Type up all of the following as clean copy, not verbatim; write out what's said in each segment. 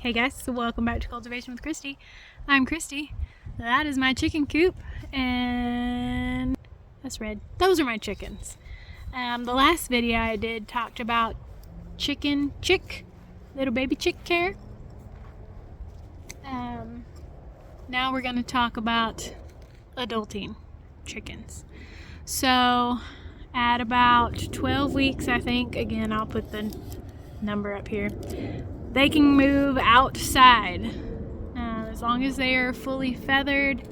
Hey guys, so welcome back to Cultivation with Christy. I'm Christy. That is my chicken coop, and that's Red. Those are my chickens. The last video I did talked about little baby chick care. Now we're going to talk about adulting chickens. So at about 12 weeks, I think, again, I'll put the number up here, they can move outside. As long as they are fully feathered,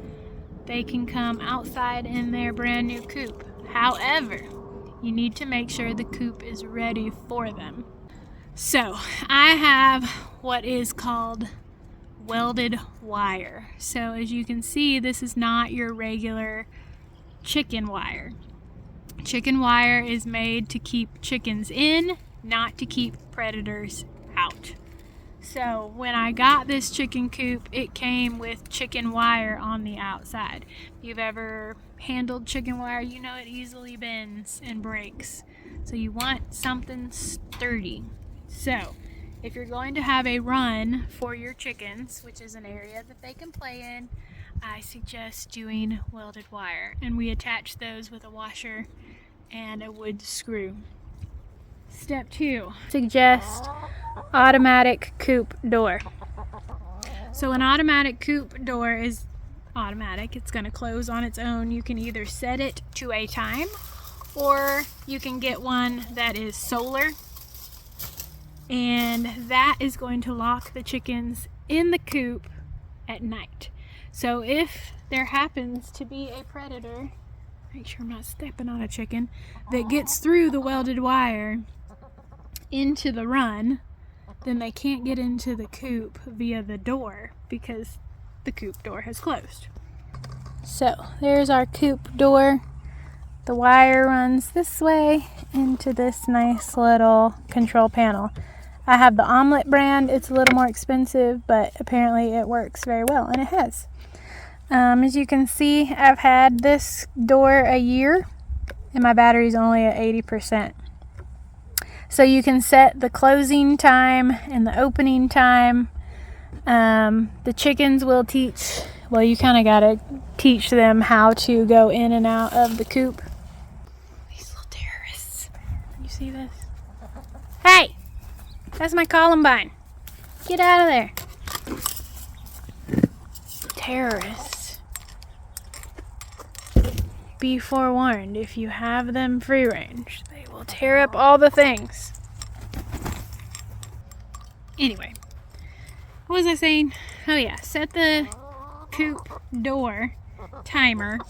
they can come outside in their brand new coop. However, you need to make sure the coop is ready for them. So I have what is called welded wire. So as you can see, this is not your regular chicken wire. Chicken wire is made to keep chickens in, not to keep predators out. So when I got this chicken coop, it came with chicken wire on the outside. If you've ever handled chicken wire, you know it easily bends and breaks. So you want something sturdy. So if you're going to have a run for your chickens, which is an area that they can play in, I suggest doing welded wire. And we attach those with a washer and a wood screw. Step 2, suggest automatic coop door. So an automatic coop door is automatic. It's going to close on its own. You can either set it to a time, or you can get one that is solar, and that is going to lock the chickens in the coop at night. So if there happens to be a predator, make sure I'm not stepping on a chicken, that gets through the welded wire into the run, then they can't get into the coop via the door because the coop door has closed. So there's our coop door. The wire runs this way into this nice little control panel. I have the Omelette brand. It's a little more expensive, but apparently it works very well, and it has. As you can see, I've had this door a year, and my battery's only at 80%. So you can set the closing time and the opening time. The chickens will teach, well, you kind of got to teach them how to go in and out of the coop. These little terrorists. You see this? Hey! That's my Columbine. Get out of there. Terrorists. Be forewarned, if you have them free range, they will tear up all the things. Anyway, what was I saying? Oh yeah, set the coop door timer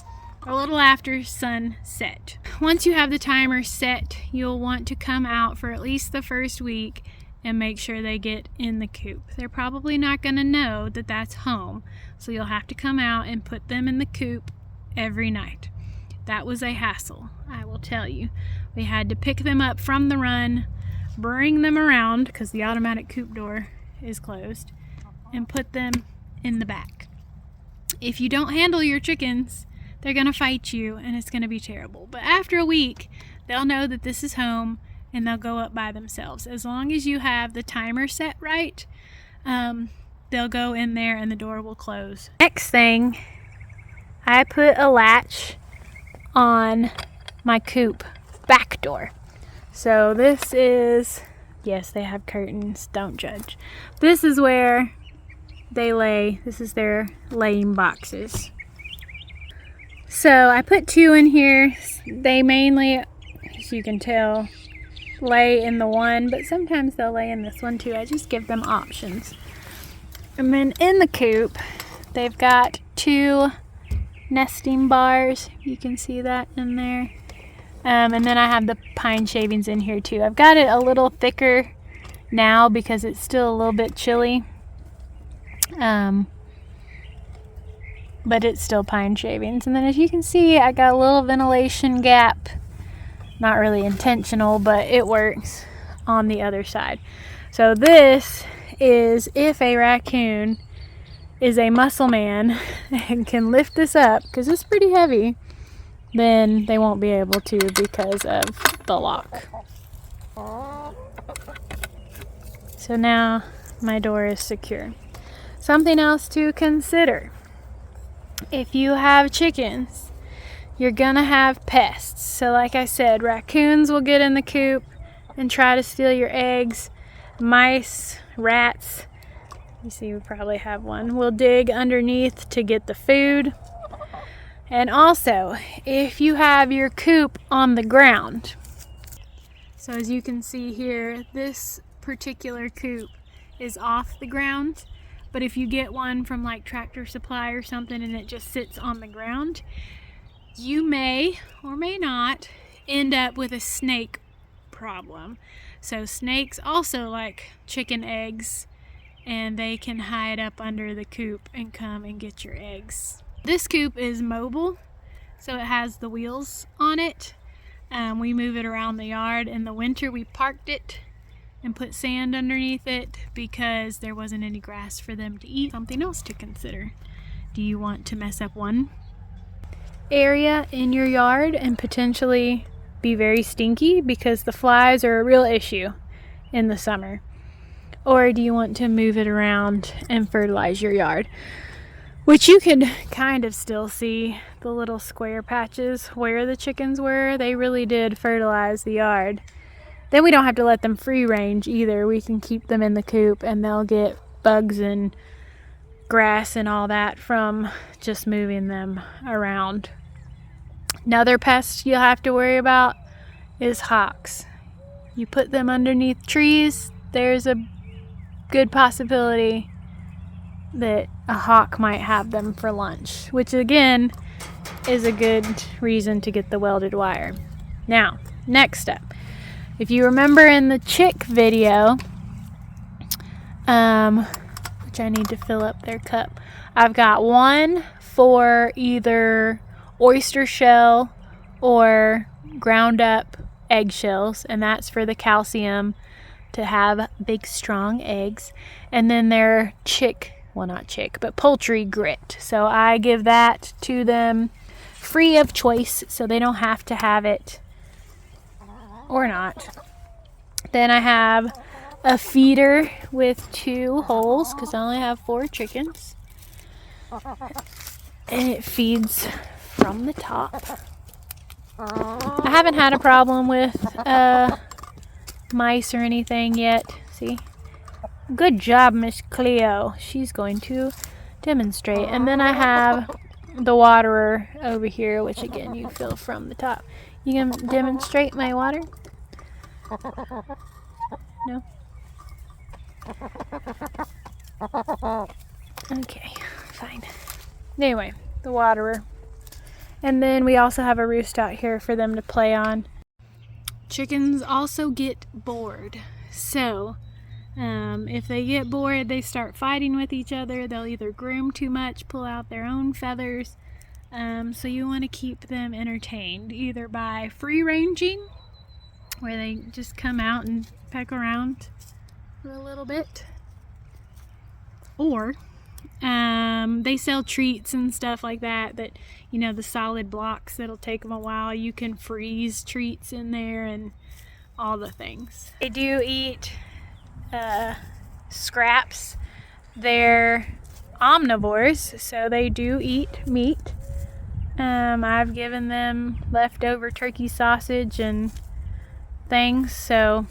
a little after sunset. Once you have the timer set, you'll want to come out for at least the first week and make sure they get in the coop. They're probably not going to know that that's home, so you'll have to come out and put them in the coop every night. That was a hassle, I will tell you. We had to pick them up from the run, bring them around because the automatic coop door is closed, and put them in the back. If you don't handle your chickens, they're going to fight you and it's going to be terrible. But after a week, they'll know that this is home and they'll go up by themselves. As long as you have the timer set right, they'll go in there and the door will close. Next thing, I put a latch on my coop back door. So this is, yes, they have curtains, don't judge. This is where they lay. This is their laying boxes. So I put 2 in here. They mainly, as you can tell, lay in the one, but sometimes they'll lay in this one too. I just give them options. And then in the coop, they've got 2 nesting bars. You can see that in there. And then I have the pine shavings in here too. I've got it a little thicker now because it's still a little bit chilly. But it's still pine shavings. And then as you can see, I got a little ventilation gap. Not really intentional, but it works on the other side. So this is if a raccoon is a muscle man and can lift this up, because it's pretty heavy, then they won't be able to because of the lock. So now my door is secure. Something else to consider. If you have chickens, you're gonna have pests. So like I said, raccoons will get in the coop and try to steal your eggs. Mice, rats, you see we probably have one, will dig underneath to get the food. And also, if you have your coop on the ground, so as you can see here, this particular coop is off the ground, but if you get one from like Tractor Supply or something and it just sits on the ground, you may or may not end up with a snake problem. So snakes also like chicken eggs, and they can hide up under the coop and come and get your eggs. This coop is mobile, so it has the wheels on it. We move it around the yard. In the winter we parked it and put sand underneath it because there wasn't any grass for them to eat. Something else to consider. Do you want to mess up one area in your yard and potentially be very stinky because the flies are a real issue in the summer? Or do you want to move it around and fertilize your yard? Which you could kind of still see the little square patches where the chickens were. They really did fertilize the yard. Then we don't have to let them free range either. We can keep them in the coop and they'll get bugs and grass and all that from just moving them around. Another pest you'll have to worry about is hawks. You put them underneath trees, there's a good possibility that a hawk might have them for lunch, which again is a good reason to get the welded wire. Now, next step. If you remember in the chick video, which I need to fill up their cup, I've got one for either oyster shell or ground up eggshells, and that's for the calcium to have big strong eggs. And then their poultry grit. So I give that to them free of choice, so they don't have to have it or not. Then I have a feeder with 2 holes because I only have 4 chickens, and it feeds from the top. I haven't had a problem with mice or anything yet. See? Good job, Miss Cleo. She's going to demonstrate. And then I have the waterer over here, which again you fill from the top. You can demonstrate my water? No? Okay, fine. Anyway, the waterer. And then we also have a roost out here for them to play on. Chickens also get bored. So, if they get bored, they start fighting with each other. They'll either groom too much, pull out their own feathers. So you want to keep them entertained, either by free ranging, where they just come out and peck around for a little bit, or they sell treats and stuff like that, the solid blocks that'll take them a while. You can freeze treats in there and all the things. They do eat scraps. They're omnivores, so they do eat meat. I've given them leftover turkey sausage and things, so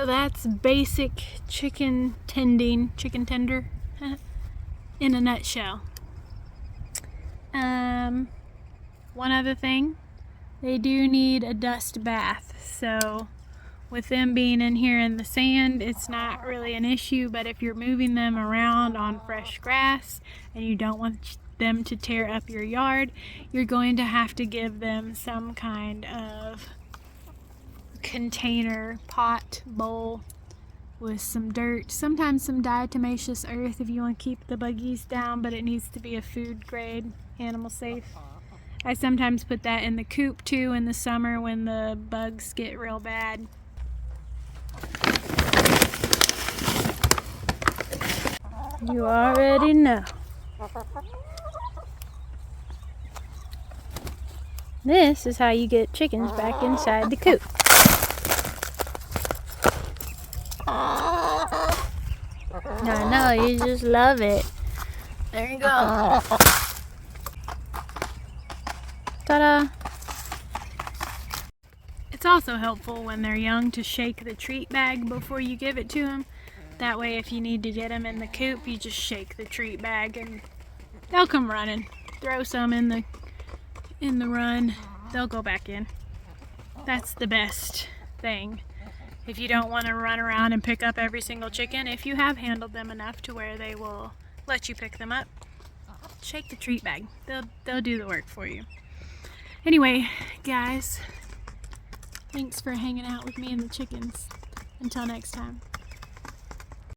that's basic chicken tender in a nutshell. One other thing, they do need a dust bath. So with them being in here in the sand, it's not really an issue, but if you're moving them around on fresh grass and you don't want them to tear up your yard, you're going to have to give them some kind of container, pot, bowl with some dirt, sometimes some diatomaceous earth if you want to keep the buggies down, but it needs to be a food grade, animal safe. I sometimes put that in the coop too in the summer when the bugs get real bad. You already know. This is how you get chickens back inside the coop. I know, you just love it. There you go. Ta-da! It's also helpful when they're young to shake the treat bag before you give it to them. That way, if you need to get them in the coop, you just shake the treat bag and they'll come running. Throw some in the run, they'll go back in. That's the best thing. If you don't want to run around and pick up every single chicken, if you have handled them enough to where they will let you pick them up, shake the treat bag. They'll do the work for you. Anyway, guys, thanks for hanging out with me and the chickens. Until next time.